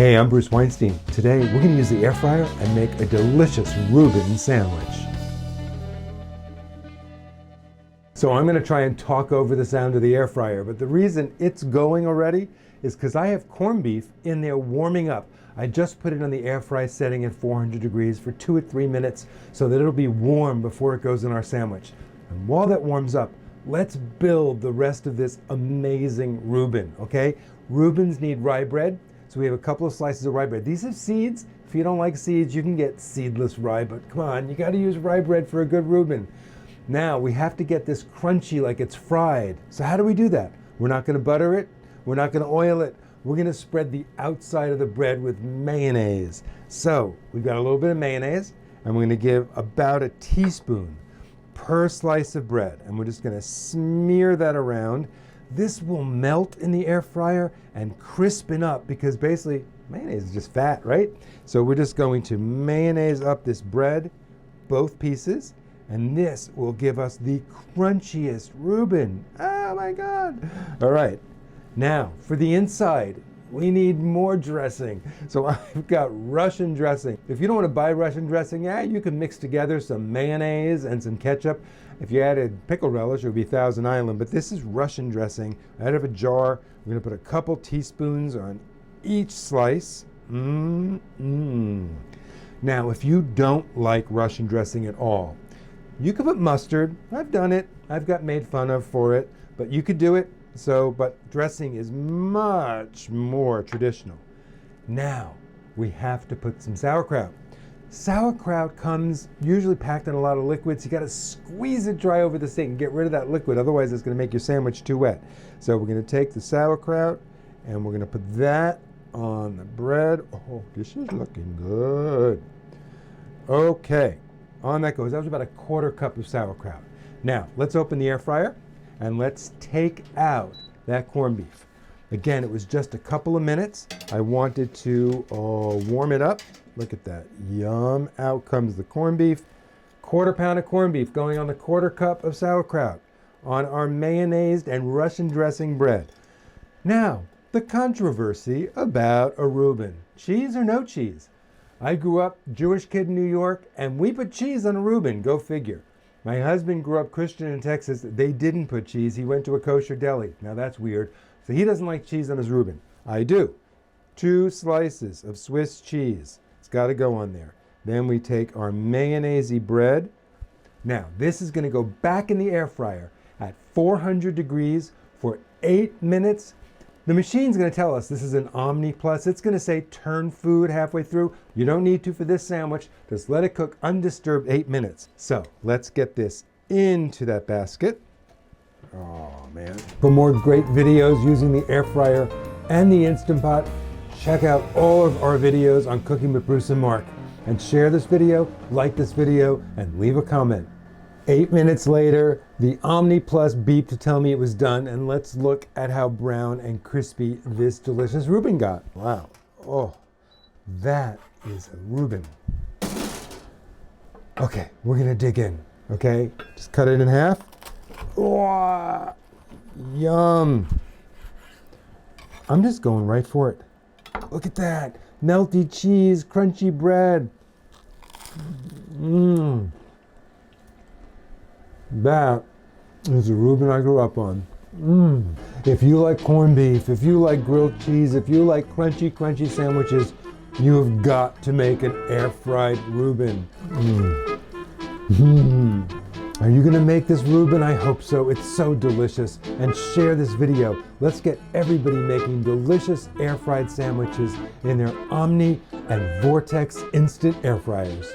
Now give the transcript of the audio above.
Hey, I'm Bruce Weinstein. Today we're going to use the air fryer and make a delicious Reuben sandwich. So I'm going to try and talk over the sound of the air fryer, but the reason it's going already is because I have corned beef in there warming up. I just put it on the air fry setting at 400 degrees for 2 or 3 minutes so that it'll be warm before it goes in our sandwich. And while that warms up, let's build the rest of this amazing Reuben, okay? Reubens need rye bread. So we have a couple of slices of rye bread. These have seeds. If you don't like seeds, you can get seedless rye, but come on, you got to use rye bread for a good Reuben. Now we have to get this crunchy like it's fried. So how do we do that? We're not going to butter it. We're not going to oil it. We're going to spread the outside of the bread with mayonnaise. So we've got a little bit of mayonnaise, and we're going to give about a teaspoon per slice of bread. And we're just going to smear that around. This will melt in the air fryer and crispen up because basically mayonnaise is just fat, right? So we're just going to mayonnaise up this bread, both pieces, and this will give us the crunchiest Reuben. Oh my God. All right, now for the inside, we need more dressing. So I've got Russian dressing. If you don't want to buy Russian dressing, yeah, you can mix together some mayonnaise and some ketchup. If you added pickle relish, it would be Thousand Island, but this is Russian dressing. Out of a jar, we're gonna put a couple teaspoons on each slice. Now, if you don't like Russian dressing at all, you could put mustard. I've done it. I've got made fun of for it, but you could do it. But dressing is much more traditional. Now, we have to put some sauerkraut. Sauerkraut comes usually packed in a lot of liquids. You got to squeeze it dry over the sink and get rid of that liquid. Otherwise, it's going to make your sandwich too wet. So we're going to take the sauerkraut and we're going to put that on the bread. Oh, this is looking good. Okay, on that goes. That was about a quarter cup of sauerkraut. Now, let's open the air fryer and let's take out that corned beef. Again, it was just a couple of minutes. I wanted to warm it up. Look at that. Yum. Out comes the corned beef. Quarter pound of corned beef going on the quarter cup of sauerkraut on our mayonnaised and Russian dressing bread. Now, the controversy about a Reuben. Cheese or no cheese? I grew up Jewish kid in New York, and we put cheese on a Reuben. Go figure. My husband grew up Christian in Texas. They didn't put cheese. He went to a kosher deli. Now that's weird. So he doesn't like cheese on his Reuben. I do. 2 slices of Swiss cheese. It's got to go on there. Then we take our mayonnaise-y bread. Now, this is going to go back in the air fryer at 400 degrees for 8 minutes. The machine's going to tell us this is an Omni Plus. It's going to say turn food halfway through. You don't need to for this sandwich. Just let it cook undisturbed 8 minutes. So let's get this into that basket. Oh man. For more great videos using the air fryer and the Instant Pot, check out all of our videos on Cooking with Bruce and Mark. And share this video, like this video, and leave a comment. 8 minutes later, the Omni Plus beeped to tell me it was done, and let's look at how brown and crispy this delicious Reuben got. Wow. Oh, that is a Reuben. Okay, we're gonna dig in, okay? Just cut it in half. Oh, yum. I'm just going right for it. Look at that. Melty cheese, crunchy bread. That is the Reuben I grew up on. If you like corned beef, if you like grilled cheese, if you like crunchy sandwiches, you have got to make an air-fried Reuben. Are you going to make this Reuben? I hope so. It's so delicious. And share this video. Let's get everybody making delicious air-fried sandwiches in their Omni and Vortex instant air fryers.